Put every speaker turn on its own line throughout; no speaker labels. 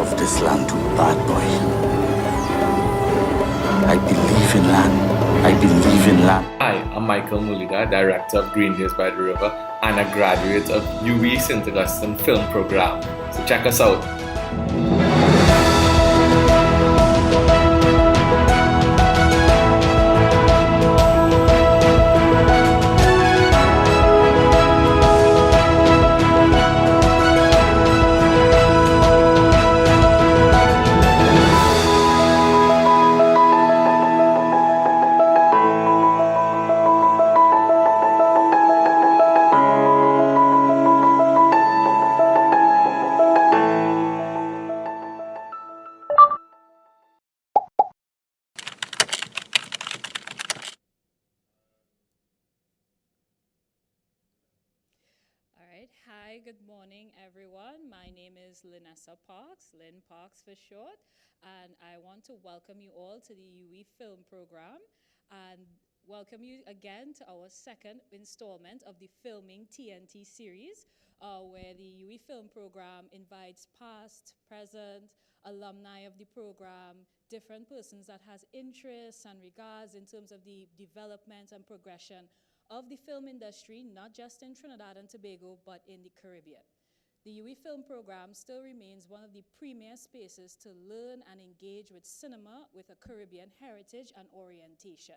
love this land too bad, boy. I believe in land. I believe in land.
Hi, I'm Michael Mulida, Director of Green Days by the River and a graduate of UWI.St. Augustine Film Program. So check us out.
Hi, good morning, everyone. My name is Linessa Parks, Lynn Parks for short, and I want to welcome you all to the UWI.Film program and welcome you again to our second installment of the Filming TNT Series, where the UWI.Film program invites past, present, alumni of the program, different persons that has interests and regards in terms of the development and progression of the film industry, not just in Trinidad and Tobago, but in the Caribbean. The UWI.Film program still remains one of the premier spaces to learn and engage with cinema with a Caribbean heritage and orientation.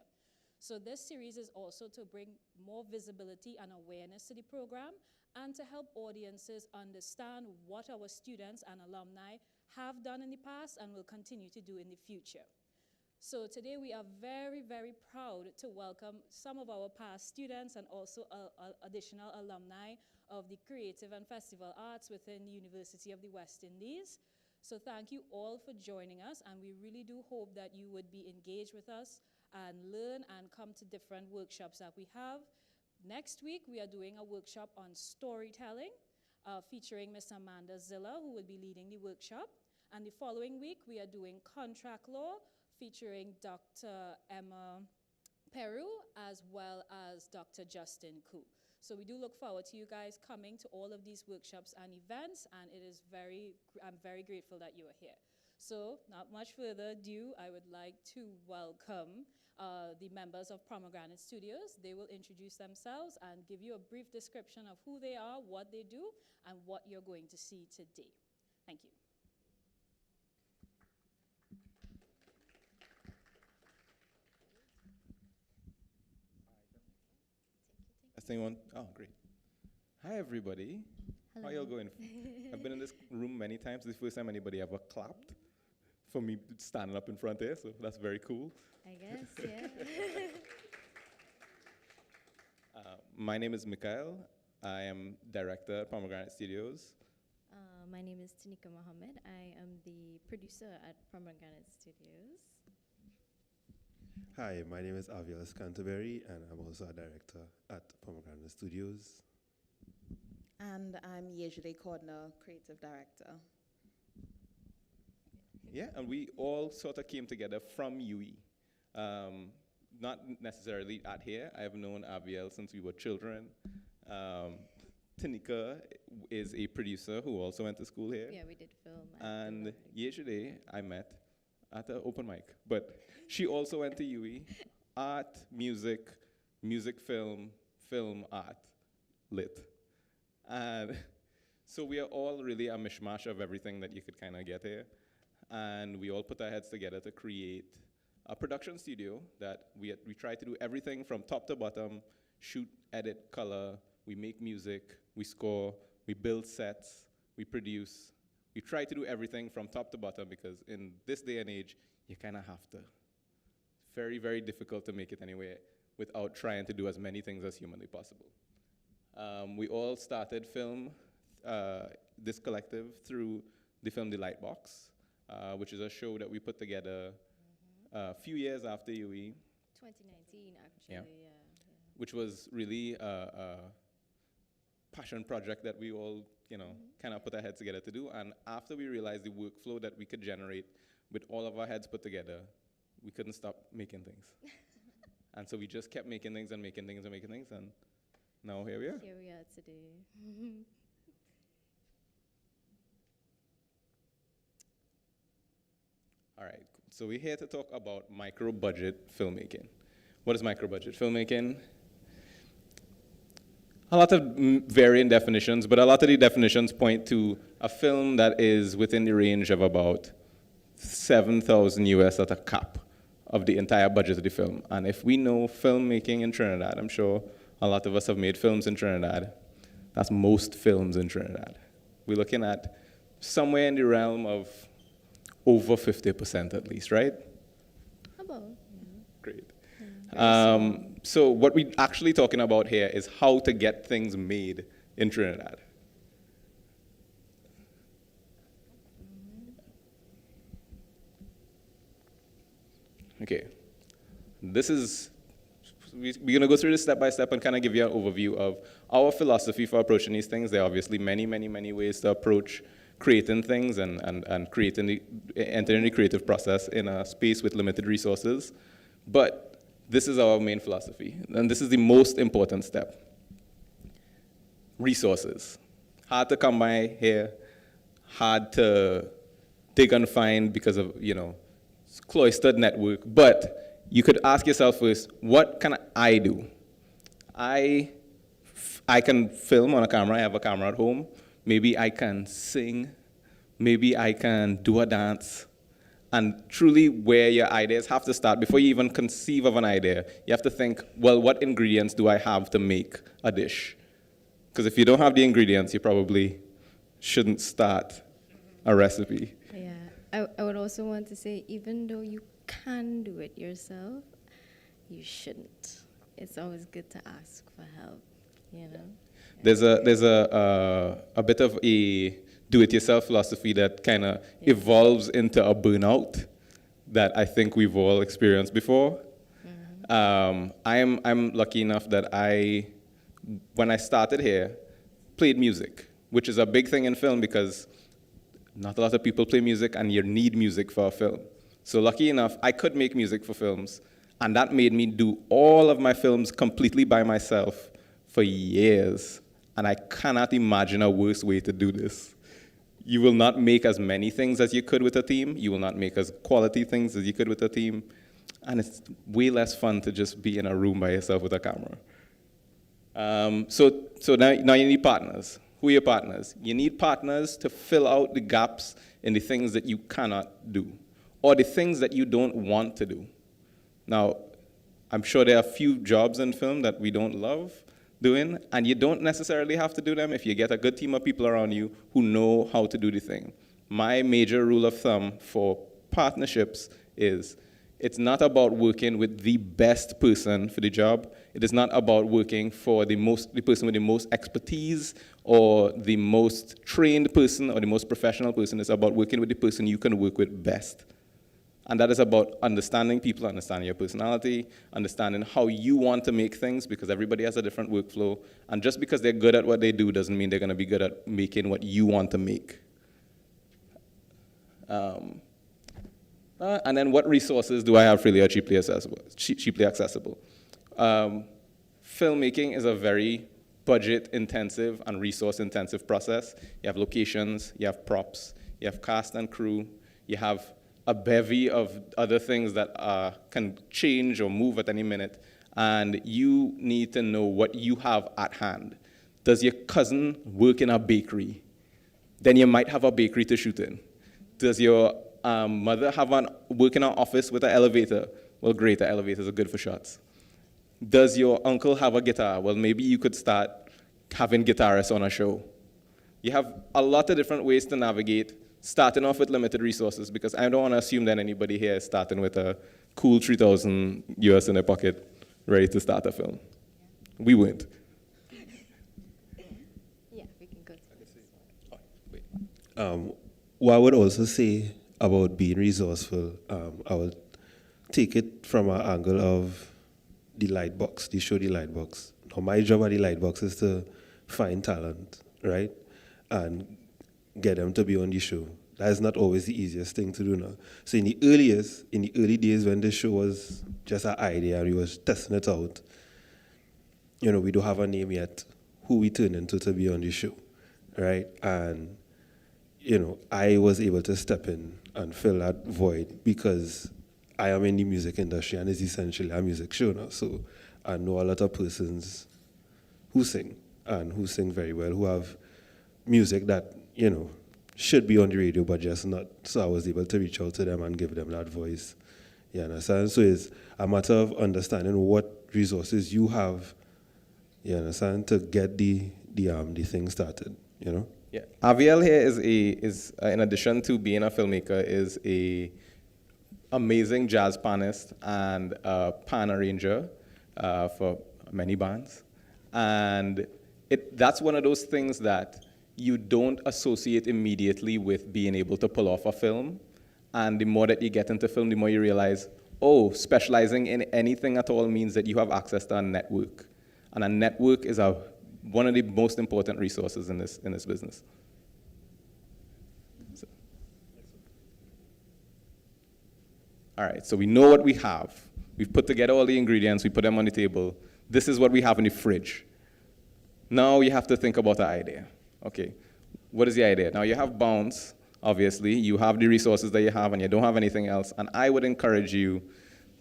So this series is also to bring more visibility and awareness to the program and to help audiences understand what our students and alumni have done in the past and will continue to do in the future. So today we are very, very proud to welcome some of our past students and also additional alumni of the Creative and Festival Arts within the University of the West Indies. So thank you all for joining us, and we really do hope that you would be engaged with us and learn and come to different workshops that we have. Next week we are doing a workshop on storytelling featuring Ms. Amanda Zilla, who will be leading the workshop. And the following week we are doing contract law featuring Dr. Emma Peru as well as Dr. Justin Koo. So we do look forward to you guys coming to all of these workshops and events, and I'm very grateful that you are here. So not much further ado, I would like to welcome the members of Pomegranate Studios. They will introduce themselves and give you a brief description of who they are, what they do, and what you're going to see today. Thank you.
Oh, great. Hi, everybody.
Hello.
How y'all going? I've been in this room many times. This is the first time anybody ever clapped for me standing up in front there, so that's very cool.
I guess, yeah.
My name is Mikhail. I am director at Pomegranate Studios.
My name is Tanika Mohammed. I am the producer at Pomegranate Studios.
Hi, my name is Aviles Canterbury, and I'm also a director at Pomegranate Studios.
And I'm Yejide Cordner, creative director.
Yeah, and we all sort of came together from UWI. Not necessarily at here. I have known Aviel since we were children. Tanika is a producer who also went to school here.
Yeah, we did film.
And Yejide I met at an open mic, but she also went to UWI, art, music, film, art, lit. And so we are all really a mishmash of everything that you could kind of get here. And we all put our heads together to create a production studio that we try to do everything from top to bottom, shoot, edit, color, we make music, we score, we build sets, we produce. We try to do everything from top to bottom because in this day and age, you kind of have to. Very, very difficult to make it anywhere without trying to do as many things as humanly possible. We all started film, this collective, through the film The Lightbox, which is a show that we put together a few years after UWI.
2019, actually,
Yeah.
yeah.
Which was really a passion project that we all, kind of put our heads together to do. And after we realized the workflow that we could generate with all of our heads put together, we couldn't stop making things. And so we just kept making things and making things and making things, and now here we are.
Here we are today.
All right, so we're here to talk about micro-budget filmmaking. What is micro-budget filmmaking? A lot of varying definitions, but a lot of the definitions point to a film that is within the range of about 7,000 US at a cap of the entire budget of the film. And if we know filmmaking in Trinidad, I'm sure a lot of us have made films in Trinidad. That's most films in Trinidad. We're looking at somewhere in the realm of over 50% at least, right?
About.
Great. So what we're actually talking about here is how to get things made in Trinidad. Okay. We're going to go through this step by step and kind of give you an overview of our philosophy for approaching these things. There are obviously many, many, many ways to approach creating things and entering the creative process in a space with limited resources. But this is our main philosophy, and this is the most important step. Resources. Hard to come by here, hard to dig and find because of, cloistered network. But you could ask yourself first, what can I do? I can film on a camera. I have a camera at home. Maybe I can sing. Maybe I can do a dance. And truly where your ideas have to start, before you even conceive of an idea, you have to think, well, what ingredients do I have to make a dish? Because if you don't have the ingredients, you probably shouldn't start a recipe.
Yeah, I would also want to say, even though you can do it yourself, you shouldn't. It's always good to ask for help,
There's a bit of a do-it-yourself philosophy that kind of evolves into a burnout that I think we've all experienced before. I'm lucky enough that when I started here, played music, which is a big thing in film because not a lot of people play music and you need music for a film. So lucky enough, I could make music for films, and that made me do all of my films completely by myself for years. And I cannot imagine a worse way to do this. You will not make as many things as you could with a team. You will not make as quality things as you could with a team. And it's way less fun to just be in a room by yourself with a camera. So now you need partners. Who are your partners? You need partners to fill out the gaps in the things that you cannot do, or the things that you don't want to do. Now, I'm sure there are a few jobs in film that we don't love doing, and you don't necessarily have to do them if you get a good team of people around you who know how to do the thing. My major rule of thumb for partnerships is it's not about working with the best person for the job. It is not about working for the person with the most expertise or the most trained person or the most professional person. It's about working with the person you can work with best. And that is about understanding people, understanding your personality, understanding how you want to make things, because everybody has a different workflow. And just because they're good at what they do doesn't mean they're going to be good at making what you want to make. And then what resources do I have freely or cheaply accessible? Filmmaking is a very budget-intensive and resource-intensive process. You have locations, you have props, you have cast and crew, you have a bevy of other things that can change or move at any minute, and you need to know what you have at hand. Does your cousin work in a bakery? Then you might have a bakery to shoot in. Does your mother work in an office with an elevator? Well, great, the elevators are good for shots. Does your uncle have a guitar? Well, maybe you could start having guitarists on a show. You have a lot of different ways to navigate, starting off with limited resources, because I don't want to assume that anybody here is starting with a cool 3,000 US in their pocket, ready to start a film. We weren't.
Yeah, we can go.
What I would also say about being resourceful, I would take it from an angle of the Lightbox, the show The Lightbox. Now, my job at The Lightbox is to find talent, right? And get them to be on the show. That is not always the easiest thing to do now. So in the early days when the show was just an idea and we was testing it out, we don't have a name yet, who we turn into to be on the show, right? And, I was able to step in and fill that void, because I am in the music industry and it's essentially a music show now. So I know a lot of persons who sing and who sing very well, who have music that, you know, should be on the radio but just not. So I was able to reach out to them and give them that voice. You understand? So it's a matter of understanding what resources you have, you understand, to get the thing started, you know?
Yeah, Aviel here is in addition to being a filmmaker, is a amazing jazz pianist and a pan arranger for many bands, and that's one of those things that you don't associate immediately with being able to pull off a film, and the more that you get into film, the more you realize, oh, specializing in anything at all means that you have access to a network, and a network is one of the most important resources in this business. So. All right, so we know what we have. We've put together all the ingredients, we put them on the table. This is what we have in the fridge. Now you have to think about the idea. Okay, what is the idea? Now you have bounds, obviously. You have the resources that you have and you don't have anything else. And I would encourage you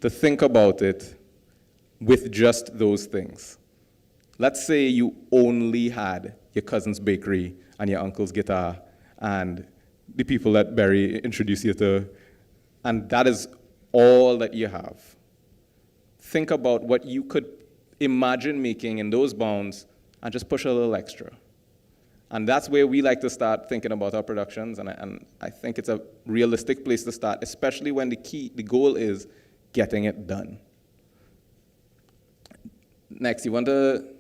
to think about it with just those things. Let's say you only had your cousin's bakery and your uncle's guitar and the people that Barry introduced you to, and that is all that you have. Think about what you could imagine making in those bounds and just push a little extra. And that's where we like to start thinking about our productions, and I think it's a realistic place to start, especially when the goal is getting it done. Next, you want to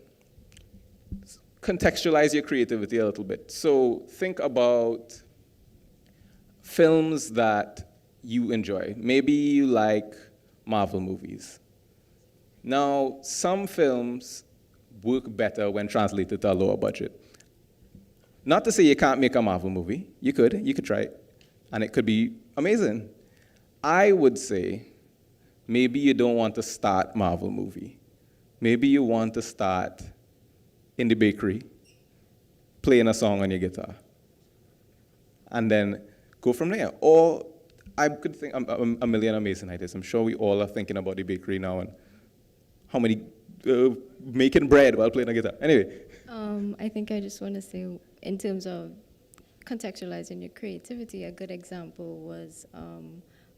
contextualize your creativity a little bit. So think about films that you enjoy. Maybe you like Marvel movies. Now, some films work better when translated to a lower budget. Not to say you can't make a Marvel movie. You could try it, and it could be amazing. I would say maybe you don't want to start Marvel movie. Maybe you want to start in the bakery, playing a song on your guitar, and then go from there. Or I could think a million amazing ideas. I'm sure we all are thinking about the bakery now and how many making bread while playing a guitar. Anyway.
I think I just want to say, in terms of contextualizing your creativity, a good example was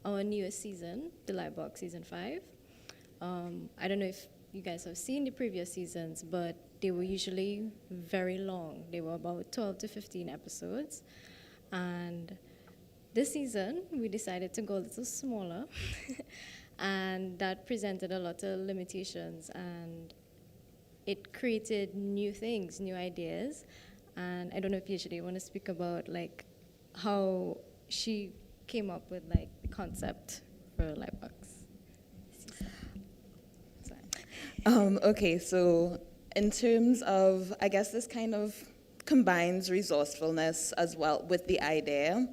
our newest season, the Lightbox season 5. I don't know if you guys have seen the previous seasons, but they were usually very long. They were about 12 to 15 episodes. And this season, we decided to go a little smaller. And that presented a lot of limitations, and it created new things, new ideas. And I don't know if usually want to speak about like how she came up with like the concept for Lightbox.
Okay, so in terms of, I guess this kind of combines resourcefulness as well with the idea.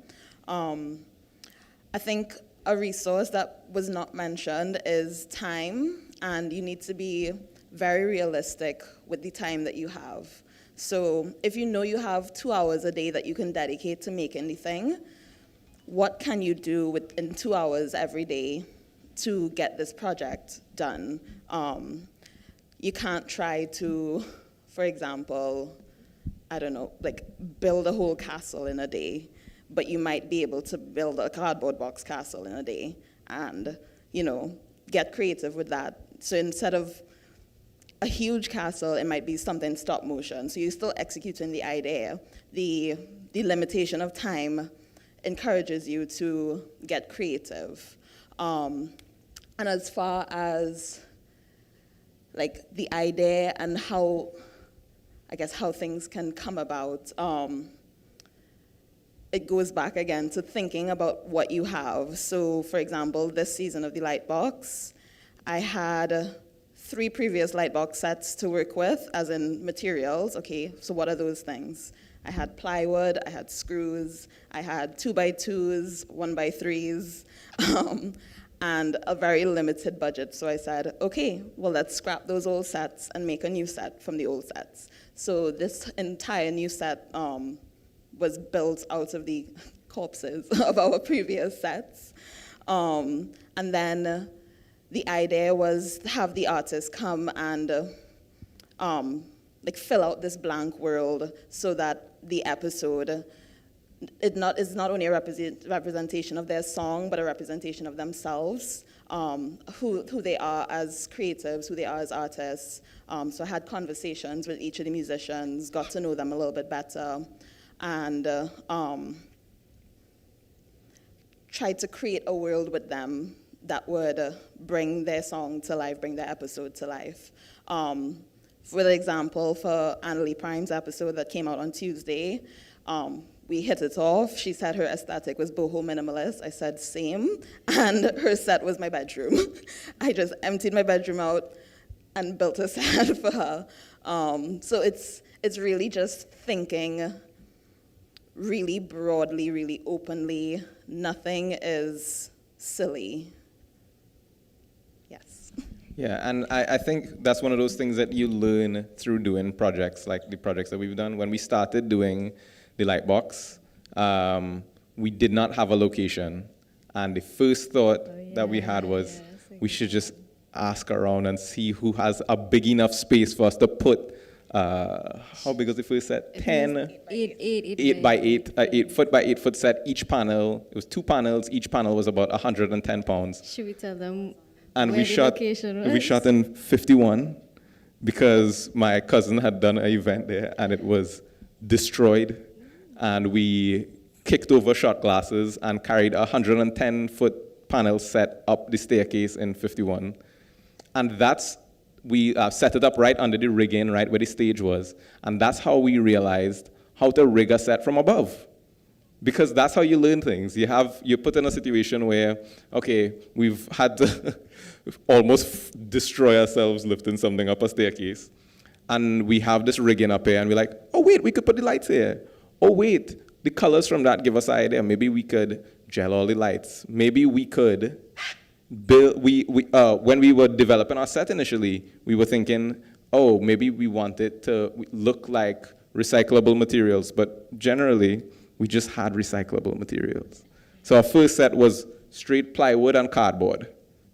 I think a resource that was not mentioned is time, and you need to be very realistic with the time that you have. So if you know you have 2 hours a day that you can dedicate to making the thing, what can you do within 2 hours every day to get this project done? You can't try to, for example, I don't know, like build a whole castle in a day, but you might be able to build a cardboard box castle in a day and, you know, get creative with that. So instead of a huge castle, it might be something stop motion. So you're still executing the idea. The limitation of time encourages you to get creative. And as far as like the idea and how, I guess, how things can come about, it goes back again to thinking about what you have. So for example, this season of the Lightbox, I had 3 previous Lightbox sets to work with, as in materials. Okay, so what are those things? I had plywood, I had screws, I had 2x2s, 1x3s, and a very limited budget. So I said, okay, well, let's scrap those old sets and make a new set from the old sets. So this entire new set was built out of the corpses of our previous sets. And then the idea was to have the artist come and like fill out this blank world so that the episode is not only a representation of their song, but a representation of themselves, who they are as creatives, who they are as artists. So I had conversations with each of the musicians, got to know them a little bit better, and tried to create a world with them that would bring their song to life, bring their episode to life. For example, for Annalie Prime's episode that came out on Tuesday, we hit it off. She said her aesthetic was boho minimalist. I said same, and her set was my bedroom. I just emptied my bedroom out and built a set for her. So it's really just thinking really broadly, really openly. Nothing is silly. Yes.
Yeah, and I think that's one of those things that you learn through doing projects, like the projects that we've done. When we started doing the Lightbox, we did not have a location. And the first thought that we had was we should just ask around and see who has a big enough space for us to put, how big was the first set? 8 by 8, 8 foot by 8 foot set. Each panel, it was 2 panels. Each panel was about 110 pounds.
Should we tell them
And
where
we
the
shot,
location was?
we shot in 51 because my cousin had done an event there and it was destroyed. And we kicked over shot glasses and carried a 110-foot panel set up the staircase in 51. And we set it up right under the rigging, right where the stage was. And that's how we realized how to rig a set from above. Because that's how you learn things. You're put in a situation where, okay, we've had to almost destroy ourselves lifting something up a staircase. And we have this rigging up here, and we're like, oh, wait, we could put the lights here. Oh, wait, the colors from that give us an idea. Maybe we could gel all the lights. Maybe we could build, when we were developing our set initially, we were thinking, oh, maybe we want it to look like recyclable materials, but generally, we just had recyclable materials. So our first set was straight plywood and cardboard.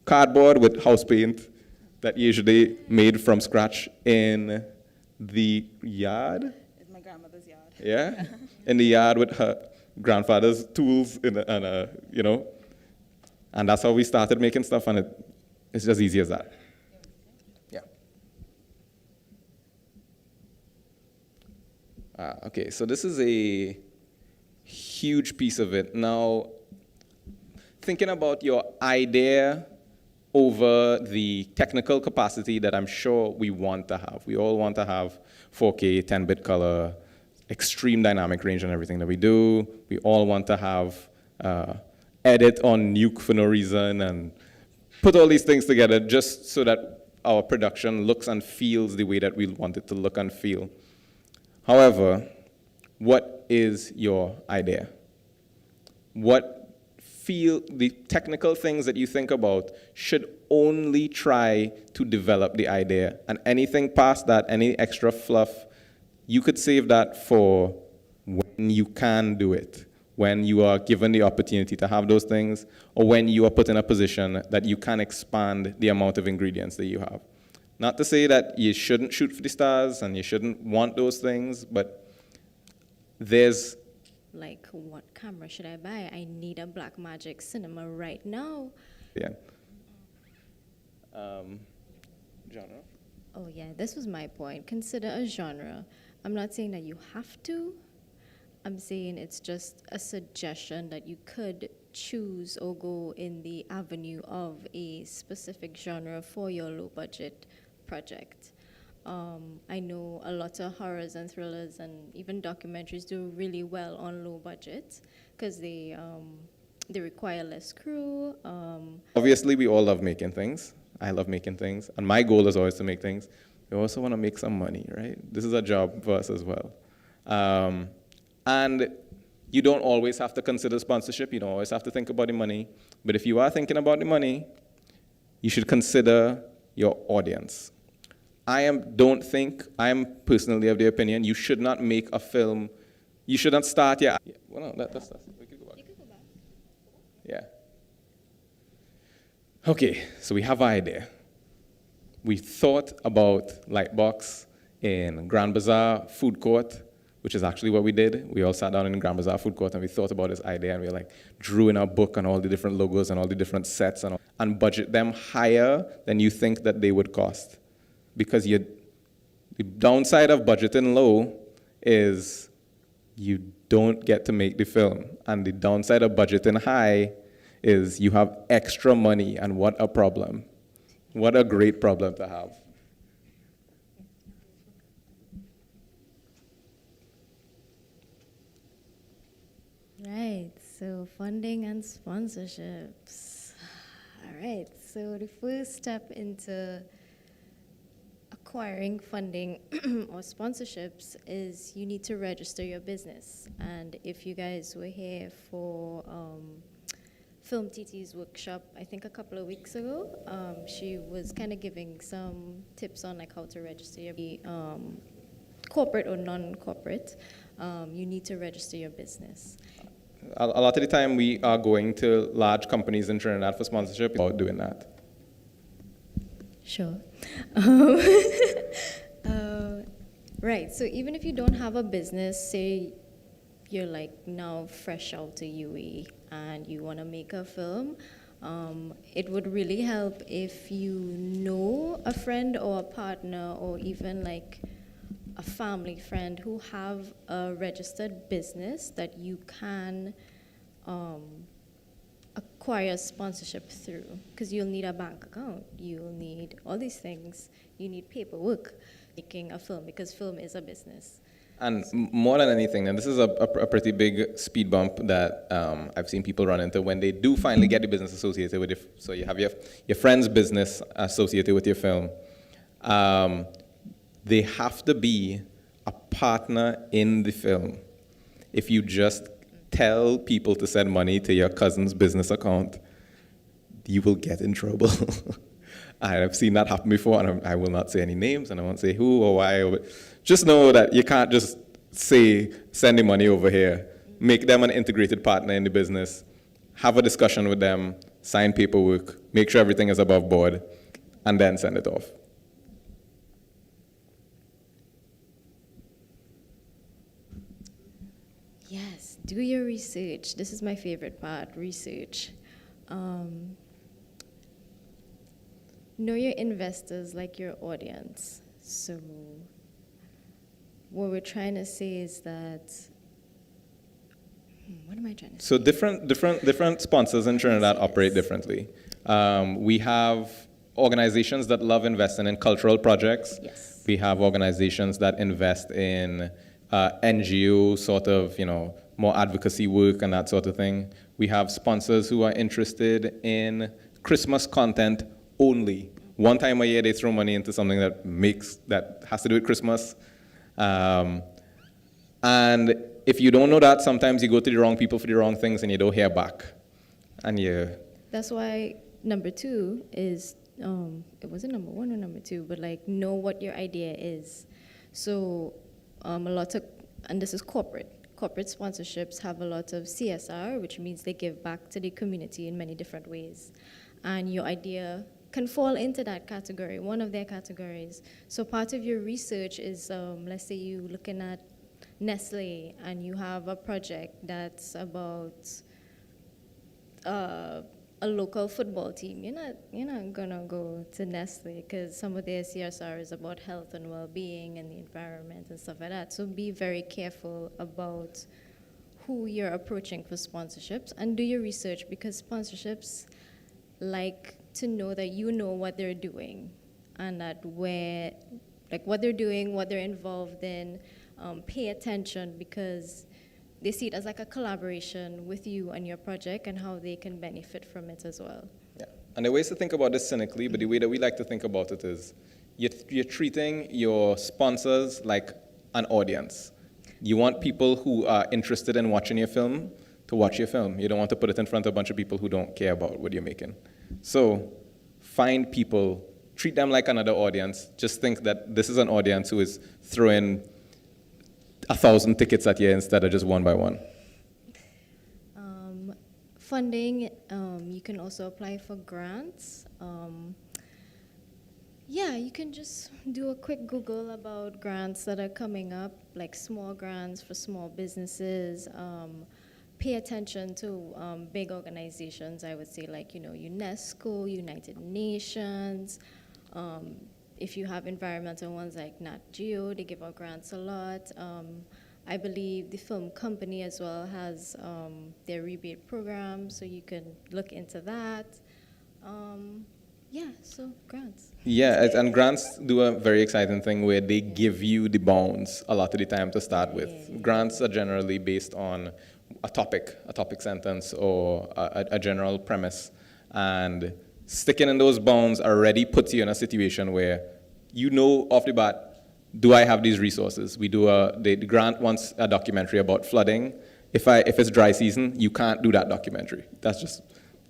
Cardboard with house paint that usually made from scratch in the yard.
It's my grandmother's yard.
Yeah, in the yard with her grandfather's tools, and that's how we started making stuff, and it's just easy as that. Yeah. Okay, so this is a huge piece of it. Now, thinking about your idea over the technical capacity that I'm sure we want to have. We all want to have 4K, 10-bit color, extreme dynamic range and everything that we do. We all want to have edit on nuke for no reason and put all these things together just so that our production looks and feels the way that we want it to look and feel. However, what is your idea? The technical things that you think about should only try to develop the idea, and anything past that, any extra fluff, you could save that for when you can do it, when you are given the opportunity to have those things, or when you are put in a position that you can expand the amount of ingredients that you have. Not to say that you shouldn't shoot for the stars and you shouldn't want those things, but there's...
Like, what camera should I buy? I need a Blackmagic Cinema right now.
Yeah. Genre?
Oh yeah, this was my point. Consider a genre. I'm not saying that you have to. I'm saying it's just a suggestion that you could choose or go in the avenue of a specific genre for your low-budget project. I know a lot of horrors and thrillers and even documentaries do really well on low budget because they require less crew.
Obviously, we all love making things. I love making things, and my goal is always to make things. We also want to make some money, right? This is a job for us as well. And you don't always have to consider sponsorship. You don't always have to think about the money. But if you are thinking about the money, you should consider your audience. I am personally of the opinion you should not make a film, you should not start your... Yeah, well, no, that's we could go back. Yeah. Okay, so we have an idea. We thought about Lightbox in Grand Bazaar food court, which is actually what we did. We all sat down in Grand Bazaar food court and we thought about this idea, and we like drew in our book on all the different logos and all the different sets and budget them higher than you think that they would cost. Because the downside of budgeting low is you don't get to make the film. And the downside of budgeting high is you have extra money, and what a problem. What a great problem to have.
Right, so funding and sponsorships. All right, so the first step into acquiring funding or sponsorships is you need to register your business. And if you guys were here for Film TT's workshop, I think a couple of weeks ago, she was kind of giving some tips on like how to register your corporate or non-corporate. You need to register your business.
A lot of the time we are going to large companies in Trinidad for sponsorship about doing that.
Sure. Right, so even if you don't have a business, say you're like now fresh out to UE and you want to make a film, it would really help if you know a friend or a partner or even like a family friend who have a registered business that you can acquire sponsorship through, because you'll need a bank account, you'll need all these things, you need paperwork making a film, because film is a business.
And more than anything, and this is a pretty big speed bump that I've seen people run into when they do finally get the business associated with it. So you have your friend's business associated with your film. They have to be a partner in the film. If you just tell people to send money to your cousin's business account, you will get in trouble. I've seen that happen before, and I will not say any names, and I won't say who or why. But just know that you can't just say, send the money over here. Make them an integrated partner in the business. Have a discussion with them, sign paperwork, make sure everything is above board, and then send it off.
Yes, do your research. This is my favorite part, research. Know your investors like your audience. So what we're trying to say is that, what am I trying to say?
So different sponsors in Trinidad operate differently. We have organizations that love investing in cultural projects.
Yes.
We have organizations that invest in NGO sort of, more advocacy work and that sort of thing. We have sponsors who are interested in Christmas content only. One time a year they throw money into something that has to do with Christmas. And if you don't know that, sometimes you go to the wrong people for the wrong things and you don't hear back. And
That's why number 2 is, it wasn't number 1 or number 2, but like know what your idea is. So a lot of, and this is corporate sponsorships have a lot of CSR, which means they give back to the community in many different ways. And your idea can fall into that category, one of their categories. So part of your research is, let's say you're looking at Nestle and you have a project that's about a local football team. You're not gonna go to Nestle because some of their CSR is about health and well-being and the environment and stuff like that. So be very careful about who you're approaching for sponsorships, and do your research, because sponsorships like to know that you know what they're doing and that what they're doing, what they're involved in, pay attention, because they see it as like a collaboration with you and your project and how they can benefit from it as well.
Yeah, and there are ways to think about this cynically, but the way that we like to think about it is you're treating your sponsors like an audience. You want people who are interested in watching your film to watch your film. You don't want to put it in front of a bunch of people who don't care about what you're making. So find people, treat them like another audience. Just think that this is an audience who is throwing 1,000 tickets at you instead of just one by one.
funding, you can also apply for grants. Yeah, you can just do a quick Google about grants that are coming up, like small grants for small businesses. Pay attention to big organizations, I would say, like, UNESCO, United Nations. If you have environmental ones like Nat Geo, they give out grants a lot. I believe the film company as well has their rebate program, so you can look into that. Yeah, so grants.
Yeah, and grants do a very exciting thing where they give you the bounds a lot of the time to start with. Grants are generally based on a topic sentence, or a general premise. And sticking in those bounds already puts you in a situation where you know off the bat, do I have these resources? The grant wants a documentary about flooding. If it's dry season, you can't do that documentary. That's just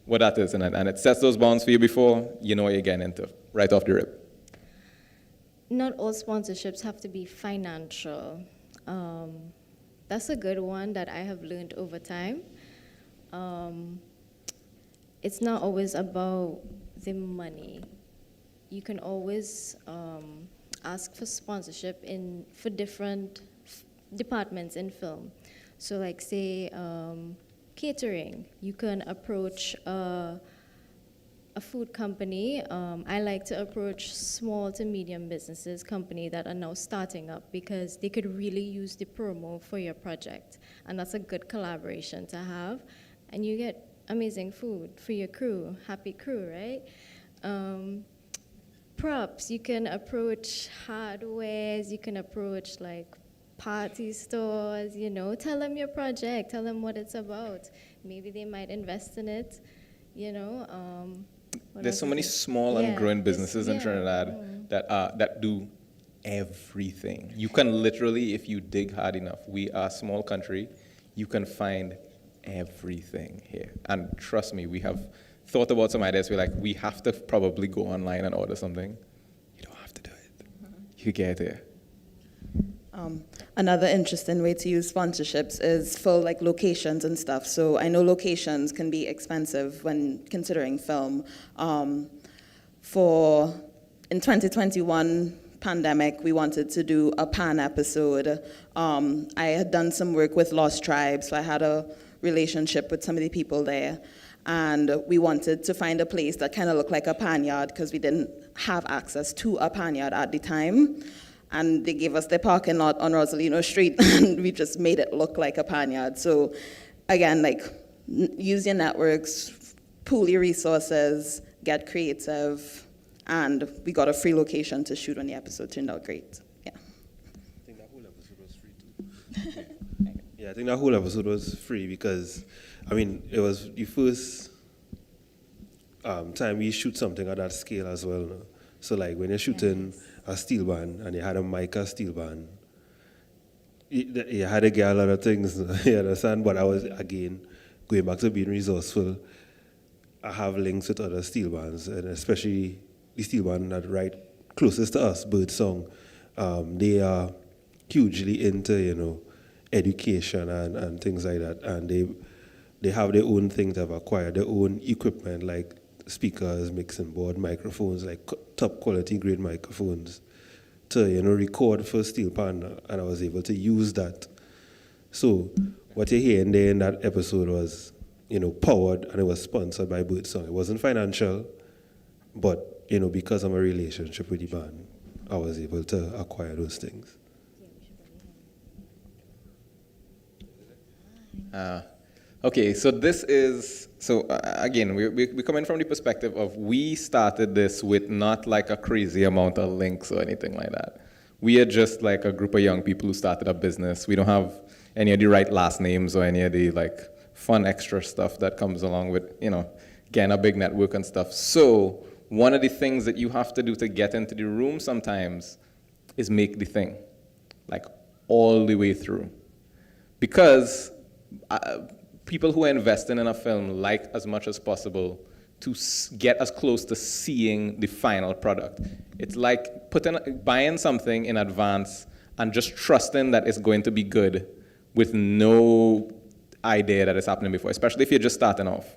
what that is, and it sets those bounds for you before you know what you're getting into, right off the rip.
Not all sponsorships have to be financial. That's a good one that I have learned over time. It's not always about the money. You can always ask for sponsorship for different departments in film. So like say, catering, you can approach a food company. I like to approach small to medium businesses, company that are now starting up, because they could really use the promo for your project. And that's a good collaboration to have. And you get amazing food for your crew, happy crew, right? Props, you can approach hardwares, you can approach like party stores, tell them your project, tell them what it's about. Maybe they might invest in it,
There's so many small and growing businesses in Trinidad that do everything. You can literally, if you dig hard enough, we are a small country, you can find everything here. And trust me, we have thought about some ideas. We're like, we have to probably go online and order something. You don't have to do it. You get there.
Another interesting way to use sponsorships is for like locations and stuff. So I know locations can be expensive when considering film. In 2021 pandemic, we wanted to do a Pan episode. I had done some work with Lost Tribes, so I had a relationship with some of the people there. And we wanted to find a place that kind of looked like a pan yard, because we didn't have access to a pan yard at the time. And they gave us their parking lot on Rosalino Street, and we just made it look like a pan yard. So again, like, use your networks, pool your resources, get creative, and we got a free location to shoot when the episode turned out great. Yeah.
I think that whole episode was free too. Yeah, I think that whole episode was free because, it was the first time we shoot something at that scale as well. No? So like when you're shooting a steel band and you had a mica steel band, you had to get a lot of things, you understand? But I was, again, going back to being resourceful, I have links with other steel bands, and especially the steel band that right closest to us, Birdsong. They are hugely into, education and things like that, and they have their own things they've acquired, their own equipment like speakers, mixing board, microphones, like top quality grade microphones to, record for steel pan, and I was able to use that. So what you're hearing there in that episode was, powered, and it was sponsored by Birdsong. It wasn't financial, but, because of my relationship with the band, I was able to acquire those things.
Okay, so this is, again, we're coming from the perspective of we started this with not like a crazy amount of links or anything like that. We are just like a group of young people who started a business. We don't have any of the right last names or any of the like fun extra stuff that comes along with, getting a big network and stuff. So one of the things that you have to do to get into the room sometimes is make the thing, like all the way through. Because people who are investing in a film like as much as possible to get as close to seeing the final product. It's like buying something in advance and just trusting that it's going to be good with no idea that is happening before, especially if you're just starting off.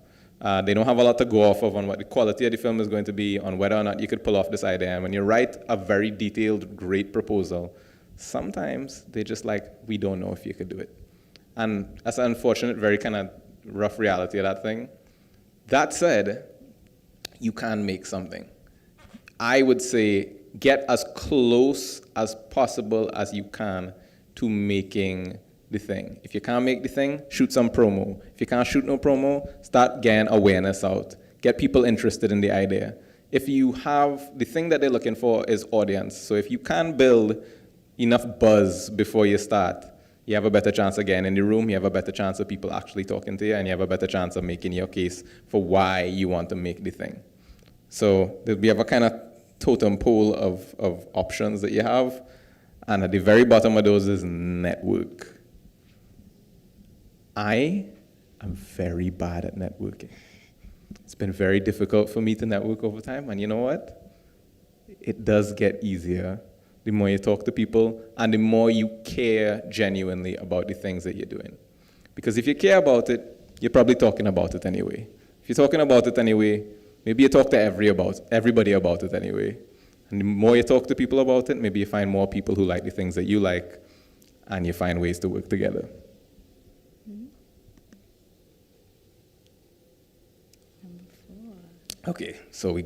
They don't have a lot to go off of on what the quality of the film is going to be, on whether or not you could pull off this idea. And when you write a very detailed, great proposal, sometimes they're just like, we don't know if you could do it. And that's an unfortunate, very kind of rough reality of that thing. That said, you can make something. I would say get as close as possible as you can to making the thing. If you can't make the thing, shoot some promo. If you can't shoot no promo, start getting awareness out. Get people interested in the idea. If you have, the thing that they're looking for is audience. So if you can build enough buzz before you start, you have a better chance of getting in the room, you have a better chance of people actually talking to you, and you have a better chance of making your case for why you want to make the thing. So we have a kind of totem pole of options that you have, and at the very bottom of those is network. I am very bad at networking. It's been very difficult for me to network over time, and you know what? It does get easier the more you talk to people and the more you care genuinely about the things that you're doing. Because if you care about it, you're probably talking about it anyway. If you're talking about it anyway, maybe you talk to everybody about it anyway. And the more you talk to people about it, maybe you find more people who like the things that you like, and you find ways to work together. Okay, so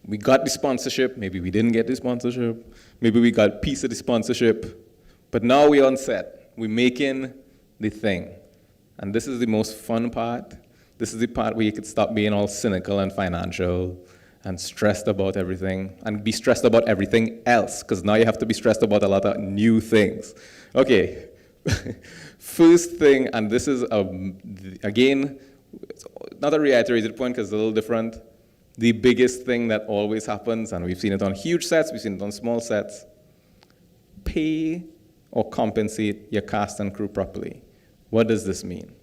we got the sponsorship, maybe we didn't get the sponsorship, maybe we got a piece of the sponsorship, but now we're on set, we're making the thing. And this is the most fun part. This is the part where you could stop being all cynical and financial and stressed about everything, and be stressed about everything else, because now you have to be stressed about a lot of new things. Okay, first thing, and this is, again, not a reiterated point because it's a little different. The biggest thing that always happens, and we've seen it on huge sets, we've seen it on small sets, pay or compensate your cast and crew properly. What does this mean?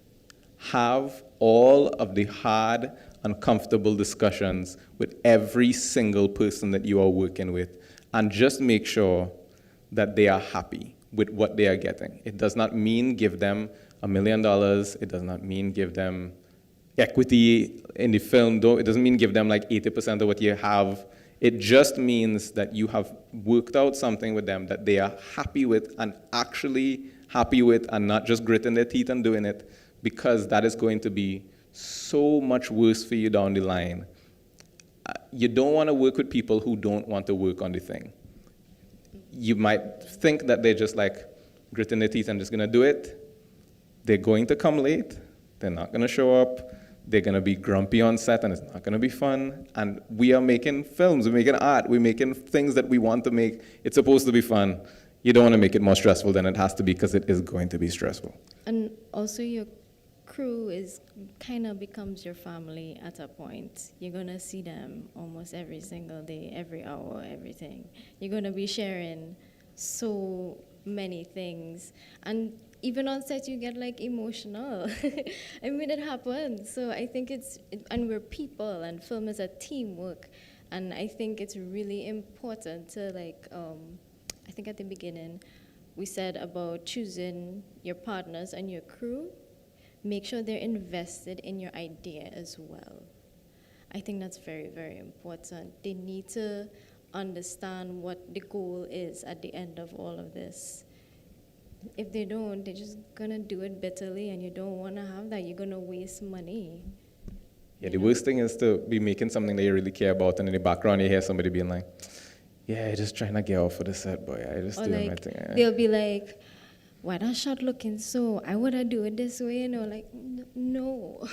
Have all of the hard, uncomfortable discussions with every single person that you are working with, and just make sure that they are happy with what they are getting. It does not mean give them $1 million. It does not mean give them equity in the film. It doesn't mean give them like 80% of what you have. It just means that you have worked out something with them that they are happy with, and actually happy with, and not just gritting their teeth and doing it, because that is going to be so much worse for you down the line. You don't want to work with people who don't want to work on the thing. You might think that they're just like gritting their teeth and just going to do it. They're going to come late. They're not going to show up. They're going to be grumpy on set, and it's not going to be fun. And we are making films. We're making art. We're making things that we want to make. It's supposed to be fun. You don't want to make it more stressful than it has to be, because it is going to be stressful.
And also your crew is kind of becomes your family at a point. You're going to see them almost every single day, every hour, everything. You're going to be sharing so many things. And even on set, you get like emotional. I mean, it happens. So I think and we're people, and film is a teamwork. And I think it's really important to like, I think at the beginning, we said about choosing your partners and your crew. Make sure they're invested in your idea as well. I think that's very, very important. They need to understand what the goal is at the end of all of this. If they don't, they're just gonna do it bitterly, and you don't wanna have that. You're gonna waste money.
Yeah, the worst thing is to be making something that you really care about, and in the background you hear somebody being like, yeah, just trying to get off for the set, boy. I just doing my thing.
They'll be like, why that shot looking so? I would have do it this way, like, no,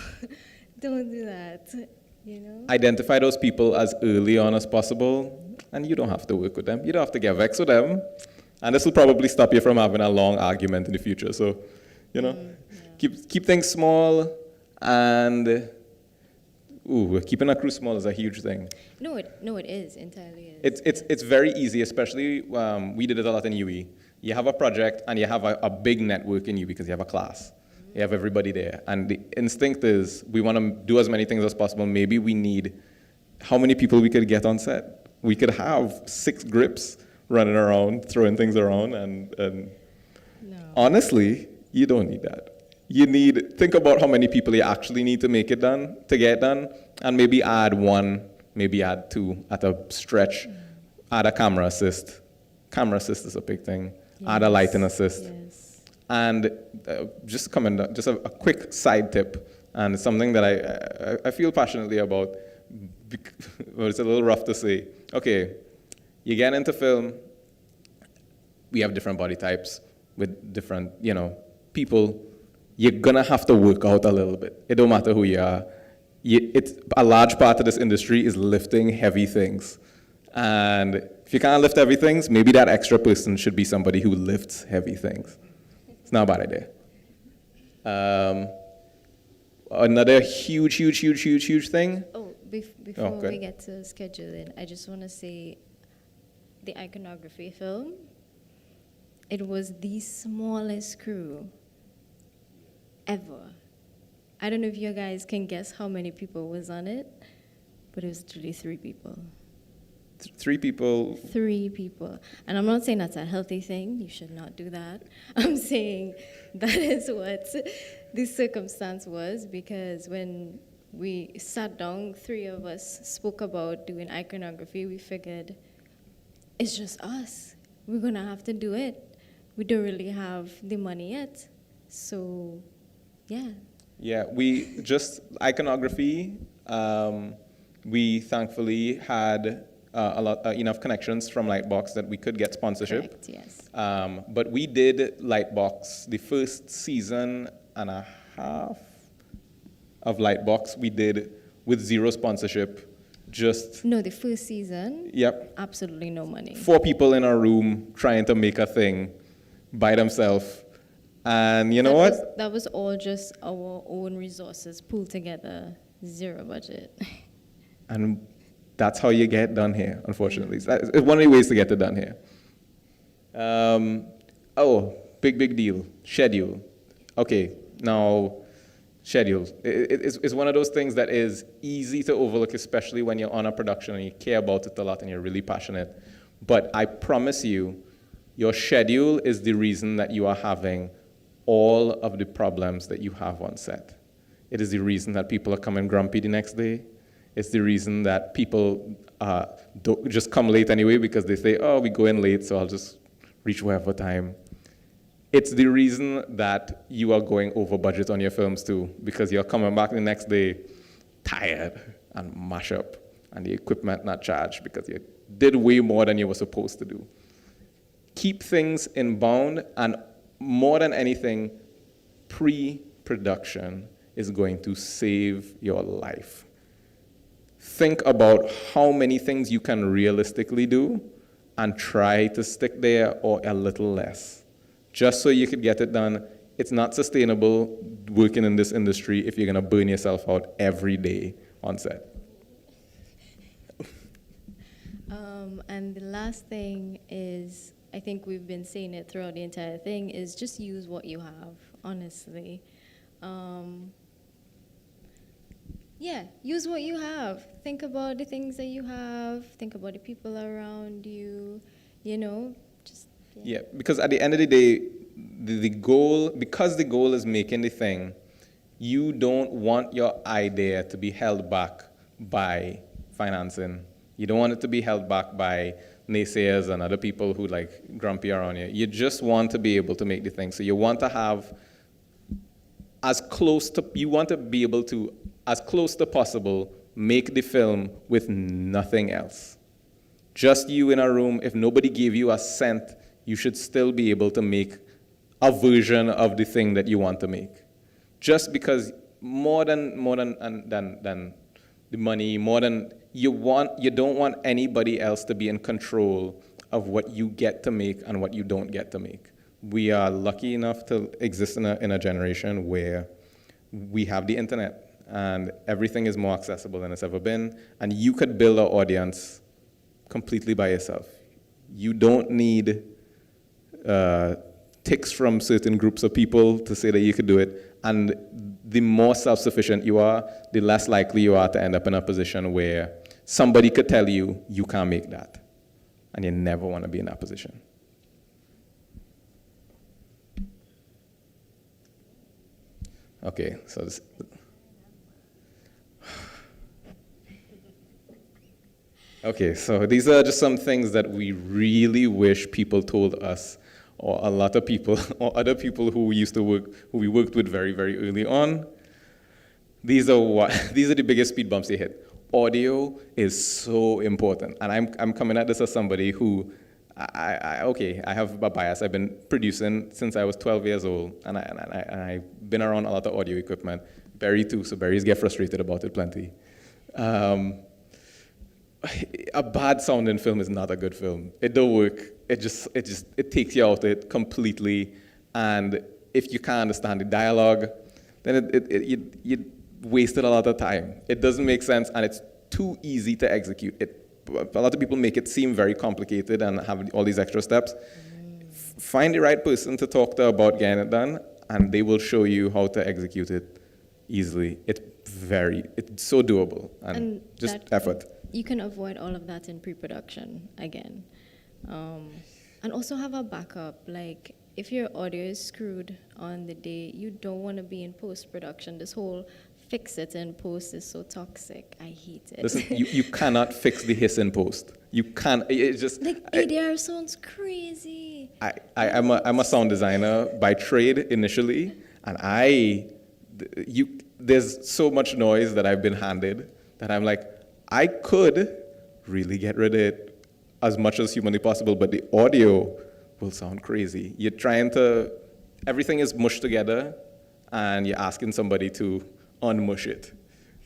don't do that,
Identify those people as early on as possible, and you don't have to work with them. You don't have to get vexed with them. And this will probably stop you from having a long argument in the future. So, keep things small, and keeping a crew small is a huge thing.
No, it is, entirely
is. It's very easy, especially, we did it a lot in UE. You have a project, and you have a big network in UE because you have a class. You have everybody there. And the instinct is we want to do as many things as possible. Maybe we need how many people we could get on set. We could have 6 grips running around, throwing things around, and
no.
Honestly, you don't need that. think about how many people you actually need to make it done, to get it done, and maybe add one, maybe add two at a stretch. Add a camera assist. Camera assist is a big thing. Add a lighting assist.
Yes.
And just a quick side tip, and it's something that I feel passionately about, but it's a little rough to say. Okay, you get into film, we have different body types with different, people. You're gonna have to work out a little bit. It don't matter who you are. It's a large part of this industry is lifting heavy things. And if you can't lift heavy things, maybe that extra person should be somebody who lifts heavy things. It's not a bad idea. Another huge thing.
Oh, before
good.
we get to scheduling, I just want to say the iconography film, it was the smallest crew ever. I don't know if you guys can guess how many people was on it, but it was literally 3 people.
3 people.
3 people. And I'm not saying that's a healthy thing. You should not do that. I'm saying that is what the circumstance was, because when we sat down, 3 of us spoke about doing iconography, we figured it's just us. We're going to have to do it. We don't really have the money yet. So, yeah.
Yeah, we just iconography. We thankfully had enough connections from Lightbox that we could get sponsorship.
Correct, yes.
But we did Lightbox the first season and a half of Lightbox. We did with 0 sponsorship.
No, the first season.
Yep.
Absolutely no money.
4 people in a room trying to make a thing by themselves. And you know what?
That was all just our own resources pulled together, 0 budget.
And that's how you get done here, unfortunately. It's one of the ways to get it done here. Big deal. Schedule. Okay, now, schedule. It's one of those things that is easy to overlook, especially when you're on a production and you care about it a lot and you're really passionate. But I promise you, your schedule is the reason that you are having all of the problems that you have on set. It is the reason that people are coming grumpy the next day. It's the reason that people don't just come late anyway because they say, oh, we go in late, so I'll just reach whatever time. It's the reason that you are going over budget on your films too, because you're coming back the next day tired and mash up, and the equipment not charged because you did way more than you were supposed to do. Keep things in bound, and more than anything, pre-production is going to save your life. Think about how many things you can realistically do and try to stick there or a little less, just so you could get it done. It's not sustainable working in this industry if you're gonna burn yourself out every day on set.
And the last thing is, I think we've been saying it throughout the entire thing, is just use what you have, honestly. Use what you have. Think about the things that you have. Think about the people around you,
Because at the end of the day, the goal, because the goal is making the thing, you don't want your idea to be held back by financing. You don't want it to be held back by naysayers and other people who grumpy around you. You just want to be able to make the thing. So you want to have you want to be able to, as close to possible, make the film with nothing else. Just you in a room. If nobody gave you a cent, you should still be able to make a version of the thing that you want to make. Just because more than the money, more than you don't want anybody else to be in control of what you get to make and what you don't get to make. We are lucky enough to exist in a generation where we have the internet and everything is more accessible than it's ever been, and you could build an audience completely by yourself. You don't need ticks from certain groups of people to say that you could do it, and the more self-sufficient you are, the less likely you are to end up in a position where somebody could tell you, you can't make that, and you never want to be in that position. Okay, so this, okay, so these are just some things that we really wish people told us, or a lot of people, or other people who we worked with very, very early on. These are these are the biggest speed bumps they hit. Audio is so important, and I'm coming at this as somebody who, I have a bias. I've been producing since I was 12 years old, and I've been around a lot of audio equipment. Barry too, so Barry's get frustrated about it plenty. A bad sounding film is not a good film. It don't work. It takes you out of it completely, and if you can't understand the dialogue, then you wasted a lot of time. It doesn't make sense, and it's too easy to execute. A lot of people make it seem very complicated and have all these extra steps. Find the right person to talk to about getting it done, and they will show you how to execute it easily. It's so doable, and just effort.
You can avoid all of that in pre-production again. And also have a backup. Like, if your audio is screwed on the day, you don't want to be in post-production. This whole fix it in post is so toxic. I hate it.
Listen, you cannot fix the hiss in post. You can't. It's just
like ADR sounds crazy.
I'm a sound designer by trade initially, and there's so much noise that I've been handed that I'm like, I could really get rid of it as much as humanly possible, but the audio will sound crazy. Everything is mushed together, and you're asking somebody to unmush it.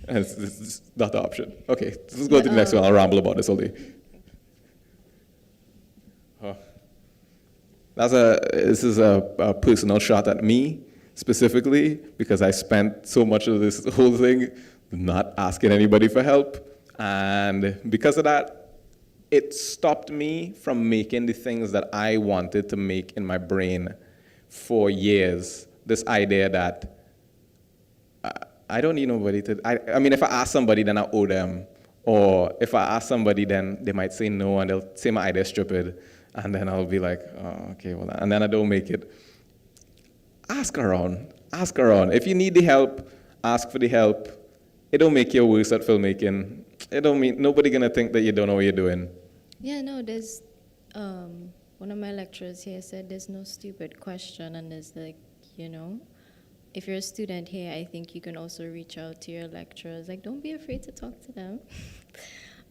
And it's not the option. Okay, let's go to the next one. I'll ramble about this all day. This is a personal shot at me, specifically, because I spent so much of this whole thing not asking anybody for help. And because of that, it stopped me from making the things that I wanted to make in my brain for years. This idea that I don't need nobody to, I mean, if I ask somebody, then I owe them. Or if I ask somebody, then they might say no, and they'll say my idea is stupid. And then I'll be like, oh, okay, well, and then I don't make it. Ask around. Ask around. If you need the help, ask for the help. It don't make you worse at filmmaking. It don't mean, nobody gonna think that you don't know what you're doing.
Yeah, no, there's, one of my lecturers here said there's no stupid question, and there's like, if you're a student here, I think you can also reach out to your lecturers. Like, don't be afraid to talk to them.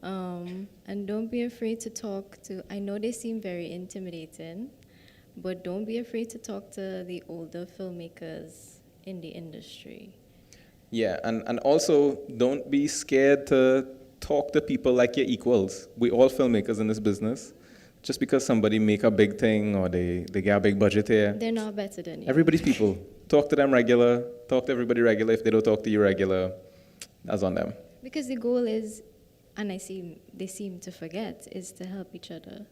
And don't be afraid to talk to, I know they seem very intimidating, but don't be afraid to talk to the older filmmakers in the industry.
Yeah, and also don't be scared to talk to people like your equals. We all filmmakers in this business. Just because somebody make a big thing or they get a big budget here.
They're not better than you.
Everybody's people. Talk to them regular. Talk to everybody regular. If they don't talk to you regular, that's on them.
Because the goal is, and they seem to forget, is to help each other.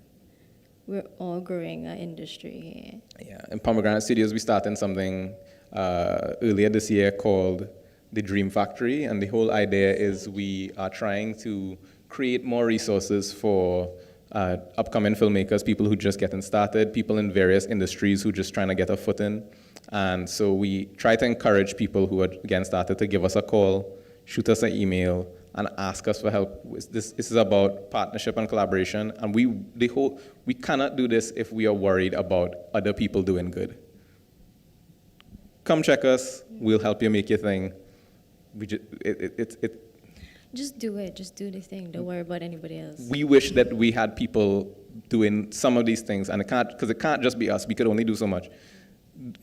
We're all growing our industry here.
Yeah, in Pomegranate Studios, we started something earlier this year called the Dream Factory, and the whole idea is we are trying to create more resources for upcoming filmmakers, people who just getting started, people in various industries who just trying to get a foot in. And so we try to encourage people who are getting started to give us a call, shoot us an email, and ask us for help. This is about partnership and collaboration, and we cannot do this if we are worried about other people doing good. Come check us, we'll help you make your thing.
Just do it. Just do the thing. Don't worry about anybody else.
We wish that we had people doing some of these things, and because it can't just be us. We could only do so much.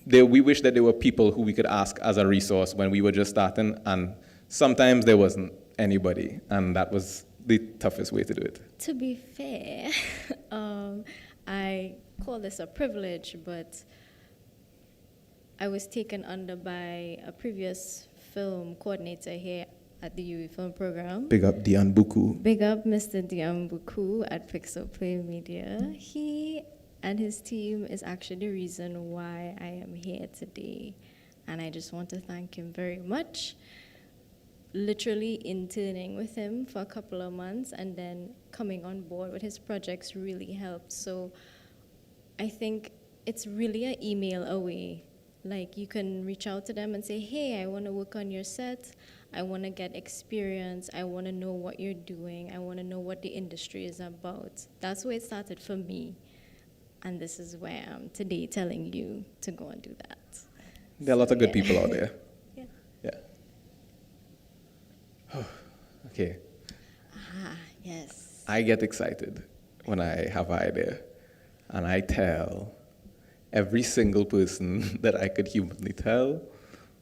We wish that there were people who we could ask as a resource when we were just starting, and sometimes there wasn't anybody, and that was the toughest way to do it.
To be fair, I call this a privilege, but I was taken under by a previous film coordinator here at the UWI.Film program.
Big up Dian Buku.
Big up Mr. Dian Buku at Pixel Play Media. He and his team is actually the reason why I am here today. And I just want to thank him very much. Literally interning with him for a couple of months and then coming on board with his projects really helped. So I think it's really an email away Like you can reach out to them and say, hey, I want to work on your set. I want to get experience. I want to know what you're doing. I want to know what the industry is about. That's where it started for me. And this is where I am today telling you to go and do that.
There are a lot of good people out there.
Yeah.
Yeah. Okay.
Yes.
I get excited when I have an idea, and I tell every single person that I could humanly tell,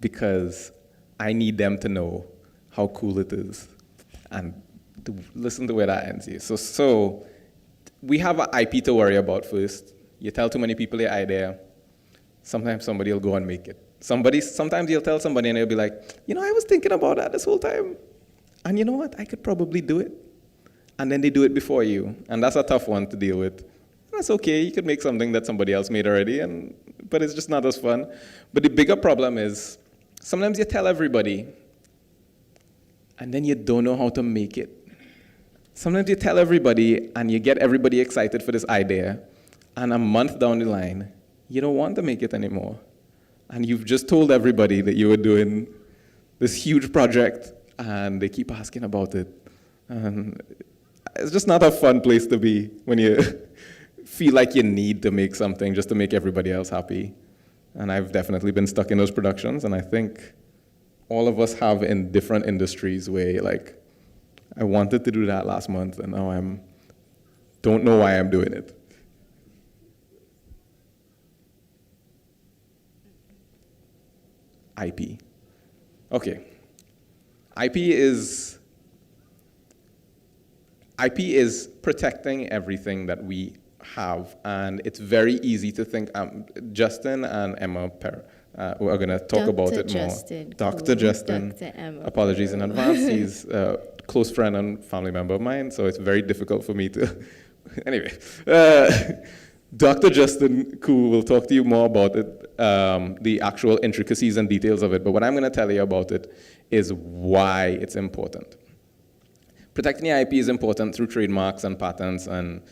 because I need them to know how cool it is and to listen to where that ends you. So we have an IP to worry about first. You tell too many people your idea, sometimes somebody will go and make it. Sometimes you'll tell somebody and they'll be like, I was thinking about that this whole time. And you know what? I could probably do it. And then they do it before you. And that's a tough one to deal with. That's okay. You could make something that somebody else made already, but it's just not as fun. But the bigger problem is sometimes you tell everybody, and then you don't know how to make it. Sometimes you tell everybody, and you get everybody excited for this idea, and a month down the line, you don't want to make it anymore. And you've just told everybody that you were doing this huge project, and they keep asking about it. And it's just not a fun place to be when you feel like you need to make something just to make everybody else happy. And I've definitely been stuck in those productions, and I think all of us have in different industries where, like, I wanted to do that last month, and now don't know why I'm doing it. IP. Okay. IP is protecting everything that we have, and it's very easy to think. Justin and Emma who are going to talk about it more. Dr. Justin.
Dr. Emma.
Apologies in advance. He's a close friend and family member of mine, so it's very difficult for me to. Anyway, Dr. Justin Koo will talk to you more about it, the actual intricacies and details of it. But what I'm going to tell you about it is why it's important. Protecting your IP is important through trademarks and patents and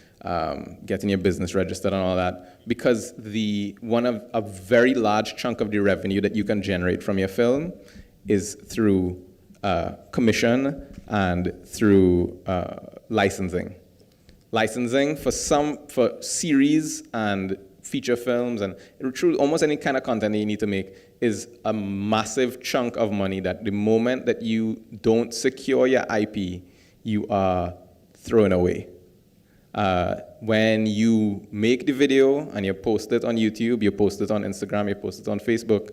getting your business registered and all that, because a very large chunk of the revenue that you can generate from your film is through commission and through licensing. Licensing for series and feature films and almost any kind of content that you need to make is a massive chunk of money that the moment that you don't secure your IP, you are throwing away. When you make the video and you post it on YouTube, you post it on Instagram, you post it on Facebook,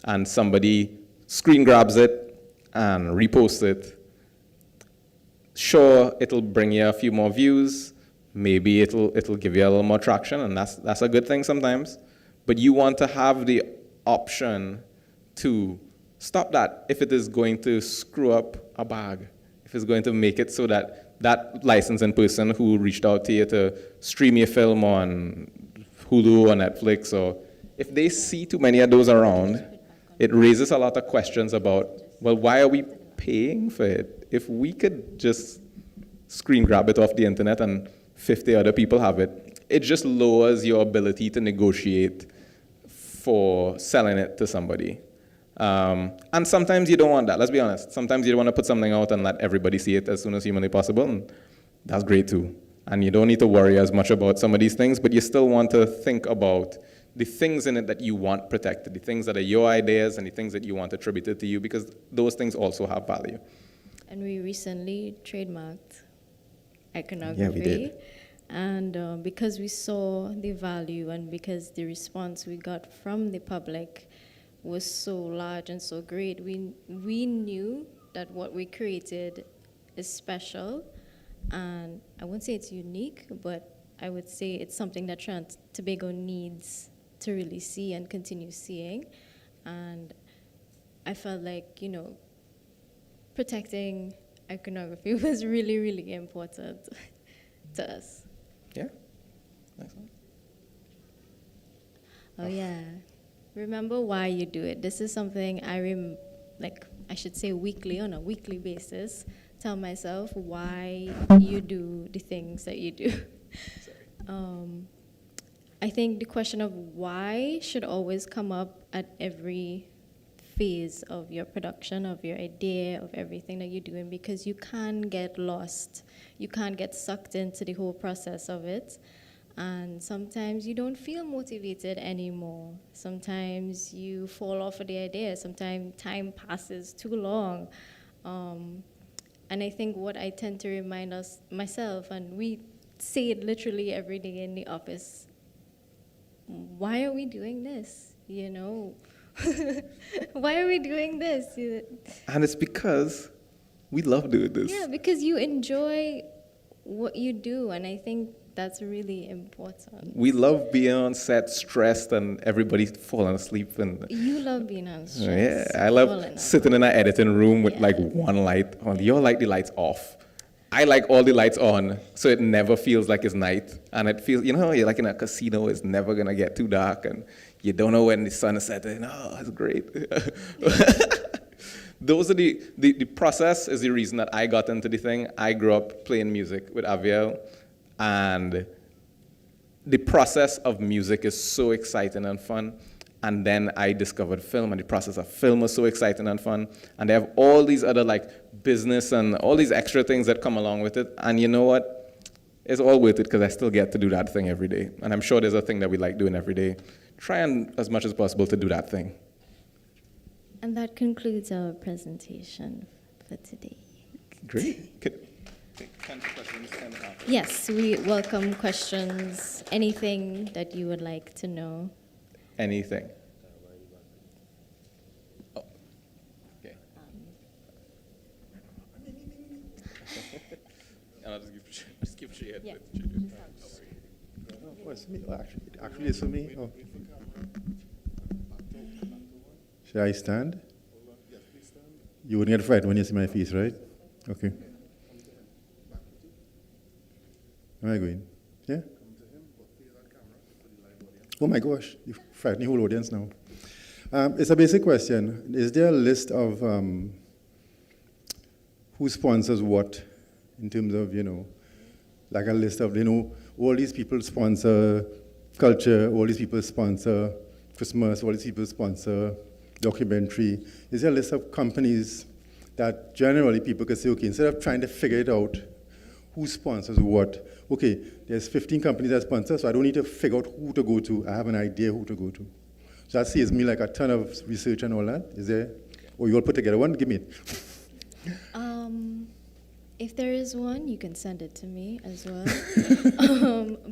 and somebody screen grabs it and reposts it, sure, it'll bring you a few more views, maybe it'll give you a little more traction, and that's a good thing sometimes. But you want to have the option to stop that if it is going to screw up a bag, if it's going to make it so that licensing person who reached out to you to stream your film on Hulu or Netflix, or if they see too many of those around, it raises a lot of questions about, well, why are we paying for it? If we could just screen grab it off the internet and 50 other people have it, it just lowers your ability to negotiate for selling it to somebody. And sometimes you don't want that, let's be honest. Sometimes you don't want to put something out and let everybody see it as soon as humanly possible, and that's great too. And you don't need to worry as much about some of these things, but you still want to think about the things in it that you want protected, the things that are your ideas and the things that you want attributed to you, because those things also have value.
And we recently trademarked iconography.
Yeah, we did.
And because we saw the value and because the response we got from the public was so large and so great, we knew that what we created is special. And I wouldn't say it's unique, but I would say it's something that Tobago needs to really see and continue seeing. And I felt like, protecting iconography was really, really important to us.
Yeah? Excellent.
Oh, yeah. Remember why you do it. This is something I should say weekly, on a weekly basis, tell myself why you do the things that you do. I think the question of why should always come up at every phase of your production, of your idea, of everything that you're doing, because you can get lost. You can't get sucked into the whole process of it. And sometimes you don't feel motivated anymore. Sometimes you fall off of the idea. Sometimes time passes too long. And I think what I tend to remind myself, and we say it literally every day in the office, why are we doing this? You know, why are we doing this?
And it's because we love doing this.
Yeah, because you enjoy what you do, and I think that's really important.
We love being on set stressed and everybody falling asleep. And
You love being on stress.
yeah, I love sitting in an editing room with like one light on. You like the lights off. I like all the lights on, so it never feels like it's night. And it feels, you know, you're like in a casino, it's never gonna get too dark, and you don't know when the sun is setting. Oh, it's great. Those are the process is the reason that I got into the thing. I grew up playing music with Aviel, and the process of music is so exciting and fun. And then I discovered film, and the process of film was so exciting and fun. And they have all these other like business and all these extra things that come along with it. And you know what? It's all worth it because I still get to do that thing every day. And I'm sure there's a thing that we like doing every day. Try and as much as possible to do that thing.
And that concludes our presentation for today.
Great. Can questions and answers?
Yes, we welcome questions, anything that you would like to know.
Anything. Oh, okay. And I'll just give Shay
Yeah.
Oh, it's me. Oh, actually, it's for me. Oh. Should I stand? You wouldn't get frightened when you see my face, right? Okay. Am I going? Yeah? Oh my gosh, you frightened the whole audience now. It's a basic question. Is there a list of who sponsors what in terms of, you know, like a list of, you know, all these people sponsor culture, all these people sponsor Christmas, all these people sponsor documentary. Is there a list of companies that generally people can say, okay, instead of trying to figure it out, who sponsors what? Okay, there's 15 companies that sponsor, so I don't need to figure out who to go to. I have an idea who to go to. So that saves me like a ton of research and all that. Is there? Or you all put together one? Give me it.
If there is one, you can send it to me as well.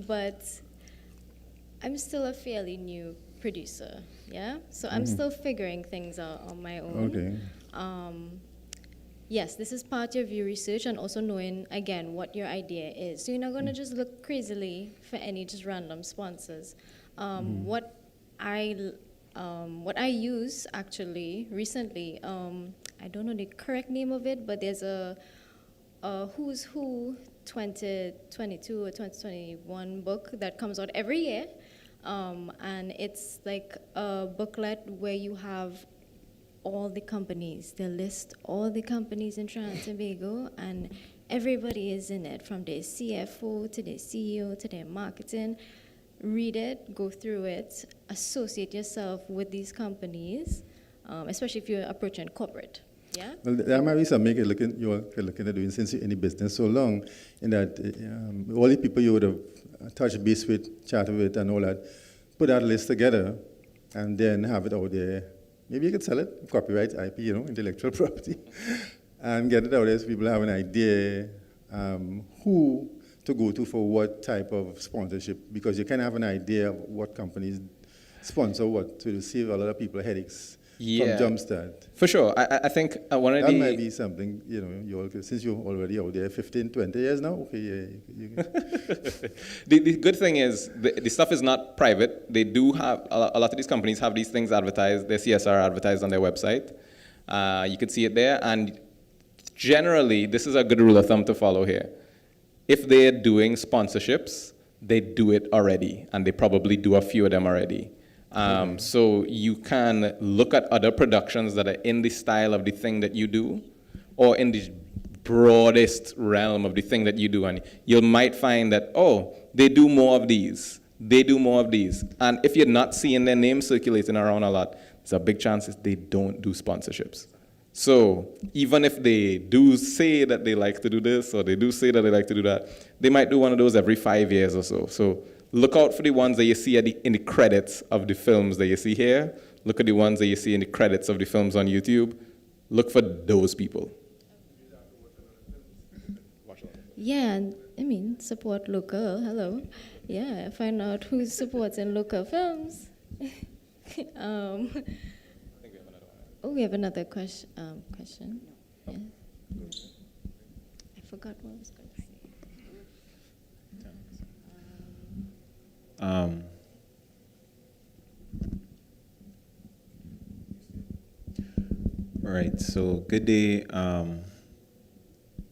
But I'm still a fairly new producer, yeah? So I'm still figuring things out on my own.
Okay.
Yes, this is part of your research and also knowing, again, what your idea is. So you're not going to just look crazily for any just random sponsors. What I use, actually, recently, I don't know the correct name of it, but there's a Who's Who 2022 or 2021 book that comes out every year. And it's like a booklet where you have all the companies. They list all the companies in Trinidad and Tobago, and everybody is in it, from their CFO to their CEO to their marketing. Read it, go through it, associate yourself with these companies, especially if you're approaching corporate. Yeah?
Well, that might be something you're looking at doing since you're in the business so long, in that all the people you would have touched base with, chatted with, and all that, put that list together and then have it out there. Maybe you could sell it, copyright, IP, you know, intellectual property, and get it out there so people have an idea who to go to for what type of sponsorship, because you can have an idea of what companies sponsor what to save a lot of people headaches from Jumpstart.
For sure. I think one of
that might be something, you know, you all, since you're already out there 15, 20 years now, okay, yeah.
The good thing is the stuff is not private. They do have, a lot of these companies have these things advertised, their CSR advertised on their website. You can see it there, and generally, this is a good rule of thumb to follow here. If they're doing sponsorships, they do it already, and they probably do a few of them already. So you can look at other productions that are in the style of the thing that you do, or in the broadest realm of the thing that you do, and you might find that, oh, they do more of these. they do more of these. And if you're not seeing their name circulating around a lot, there's a big chance that they don't do sponsorships. So even if they do say that they like to do this, or they do say that they like to do that, they might do one of those every 5 years or so. So look out for the ones that you see in the credits of the films that you see here. Look at the ones that you see in the credits of the films on YouTube. Look for those people.
Yeah, and I mean, support local. Hello. Yeah, find out who's supporting local films. Oh, we have another question. Yeah. I forgot what I was going to say.
All right, so good day. I'm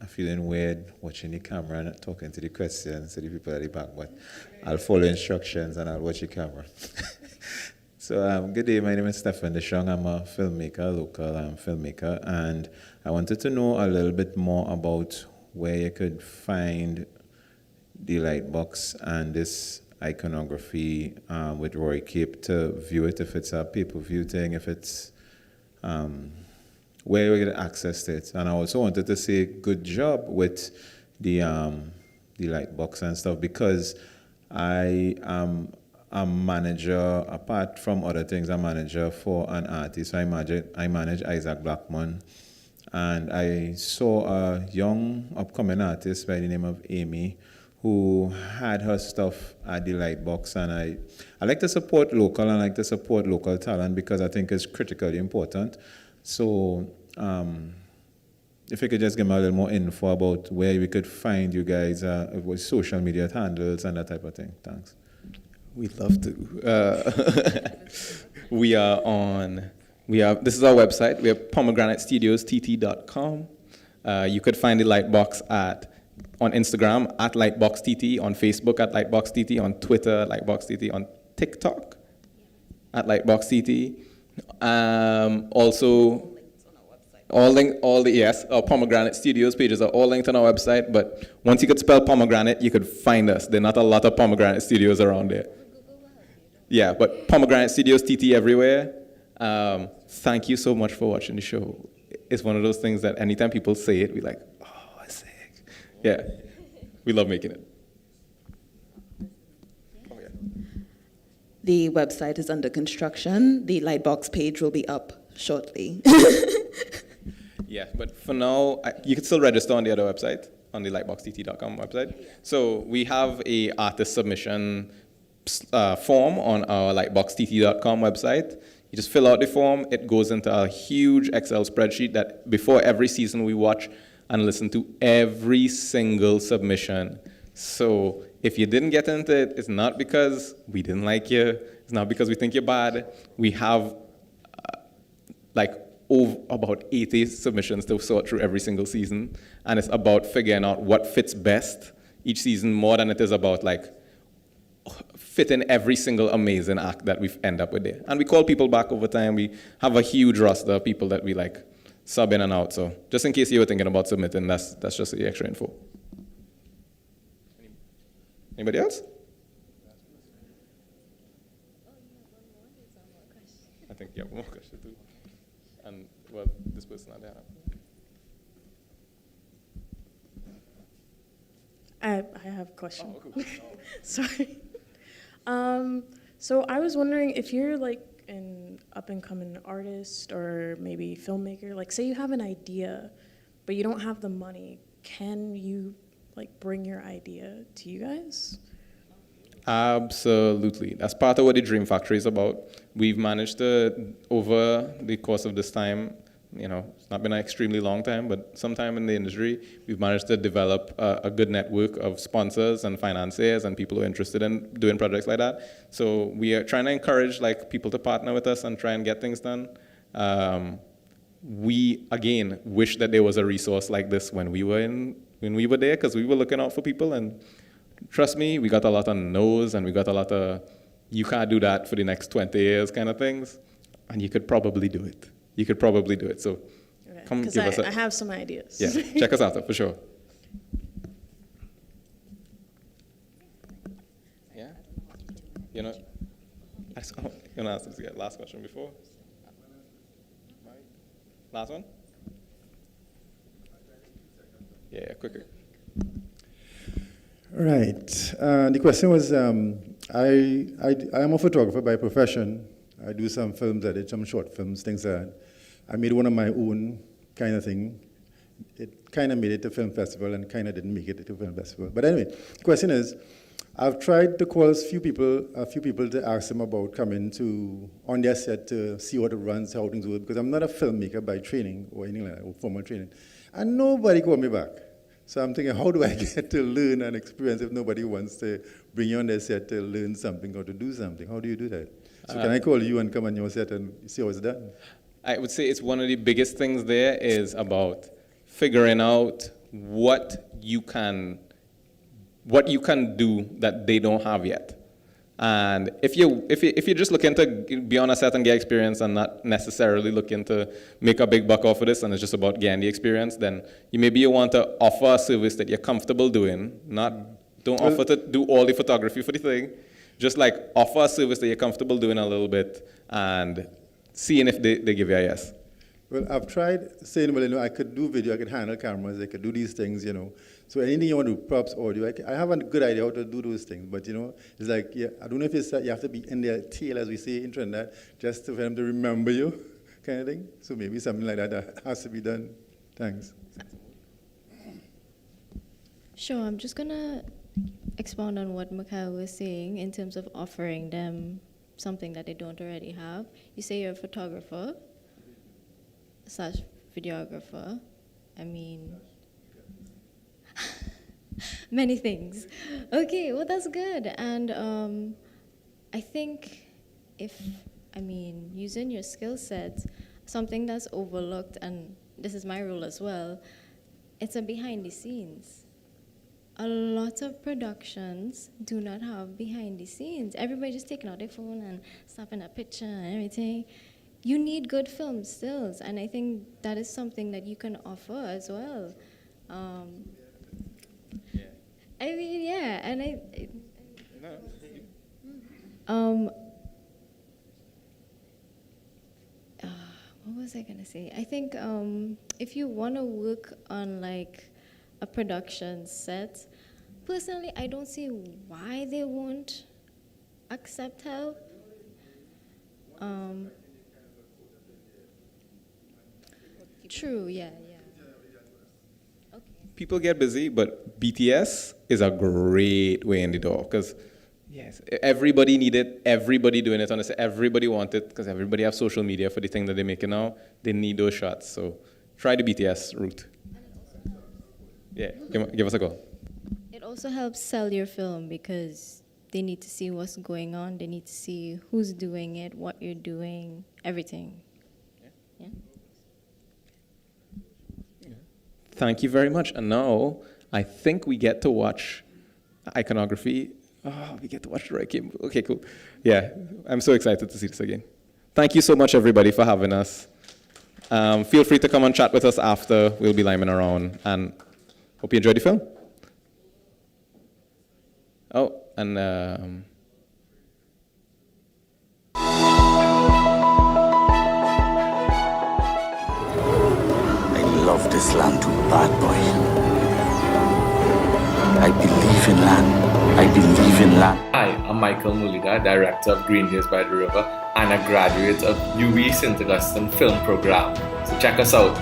feeling weird watching the camera and not talking to the questions to the people at the back, but I'll follow instructions and I'll watch the camera. So good day, my name is Stefan Deshong. I'm a filmmaker, local filmmaker, and I wanted to know a little bit more about where you could find the Lightbox and this iconography with Roy Cape to view it, if it's a pay-per-view thing, if it's where you get access to it. And I also wanted to say good job with the Lightbox and stuff, because I am a manager, apart from other things, I'm a manager for an artist. I manage Isaac Blackman. And I saw a young upcoming artist by the name of Amy who had her stuff at the Lightbox. And I like to support local, and I like to support local talent because I think it's critically important. So if you could just give me a little more info about where we could find you guys, with social media handles and that type of thing. Thanks.
We'd love to. This is our website. We have pomegranatestudiost.com. You could find the Lightbox on Instagram at LightboxTT, on Facebook at LightboxTT, on Twitter at LightboxTT, on TikTok at LightboxTT. Also, our Pomegranate Studios pages are all linked on our website, but once you could spell pomegranate, you could find us. There are not a lot of Pomegranate Studios around there. Yeah, but Pomegranate Studios TT everywhere. Thank you so much for watching the show. It's one of those things that anytime people say it, we're like, oh, it's sick. Yeah, we love making it. Oh, yeah.
The website is under construction. The Lightbox page will be up shortly.
Yeah, but for now, you can still register on the other website, on the lightboxtt.com website. So we have a artist submission form on our lightboxtt.com website. You just fill out the form. It goes into a huge Excel spreadsheet that before every season we watch and listen to every single submission. So if you didn't get into it, it's not because we didn't like you. It's not because we think you're bad. We have about 80 submissions to sort through every single season. And it's about figuring out what fits best each season more than it is about fitting every single amazing act that we end up with there. And we call people back over time. We have a huge roster of people that we sub in and out. So just in case you were thinking about submitting, that's just the extra info. Anybody else? I think you have one more question too. And well, this person had their hand up.
I have a question.
Oh, cool.
Sorry. So I was wondering if you're an up-and-coming artist or maybe filmmaker, say you have an idea, but you don't have the money, can you bring your idea to you guys?
Absolutely. That's part of what the Dream Factory is about. We've managed to, over the course of this time, it's not been an extremely long time, but sometime in the industry, we've managed to develop a good network of sponsors and financiers and people who are interested in doing projects like that. So we are trying to encourage people to partner with us and try and get things done. We, again, wish that there was a resource like this when we were there, because we were looking out for people, and trust me, we got a lot of no's, and we got a lot of, you can't do that for the next 20 years kind of things, and you could probably do it. So come give us
I have some ideas.
Yeah, check us out for sure. Yeah? You know, I'm going to ask this last question before. Last one? Yeah, quicker.
Right. The question was, I am a photographer by profession. I do some films, I did some short films, things like that. I made one of my own kind of thing. It kind of made it to film festival and kind of didn't make it to film festival. But anyway, the question is, I've tried to call a few people to ask them about coming on their set to see what it runs, how things work, because I'm not a filmmaker by training or anything like that, or formal training. And nobody called me back. So I'm thinking, how do I get to learn and experience if nobody wants to bring you on their set to learn something or to do something? How do you do that? So can I call you and come on your set and see how it's done?
I would say it's one of the biggest things there is about figuring out what you can do that they don't have yet. And if you're just looking to be on a set and get experience and not necessarily looking to make a big buck off of this and it's just about getting the experience, then you want to offer a service that you're comfortable doing, don't offer to do all the photography for the thing, just like offer a service that you're comfortable doing a little bit and seeing if they give you a yes.
Well, I've tried saying, well, I could do video, I could handle cameras, I could do these things, So anything you want to do, props, audio, I have a good idea how to do those things. But, it's like, I don't know if you have to be in their tail, as we say in Trinidad, just for them to remember you, kind of thing. So maybe something like that has to be done. Thanks.
Sure, I'm just going to expound on what Mikhail was saying in terms of offering them something that they don't already have. You say you're a photographer / videographer. I mean, many things. Okay, well, that's good. And I think using your skill set, something that's overlooked, and this is my role as well, it's a behind the scenes. A lot of productions do not have behind the scenes. Everybody just taking out their phone and snapping a picture and everything. You need good film stills, and I think that is something that you can offer as well. What was I gonna say? I think if you want to work on like a production set, personally, I don't see why they won't accept help. True, yeah. Okay.
People get busy, but BTS is a great way in the door because yes, everybody need it, everybody doing it, honestly, everybody want it because everybody have social media for the thing that they're making now. They need those shots, so try the BTS route. Yeah, give us a go.
It also helps sell your film because they need to see what's going on. They need to see who's doing it, what you're doing, everything. Yeah.
Thank you very much. And now I think we get to watch iconography. Oh, we get to watch Roy Kim. Okay, cool. Yeah, I'm so excited to see this again. Thank you so much, everybody, for having us. Feel free to come and chat with us after. We'll be liming around. And hope you enjoyed the film. Oh, and
I love this land too bad, boy. I believe in land. I believe in land.
Hi, I'm Michael Mulida, Director of Green Days by the River and a graduate of UWI St. Augustine Film Program. So check us out.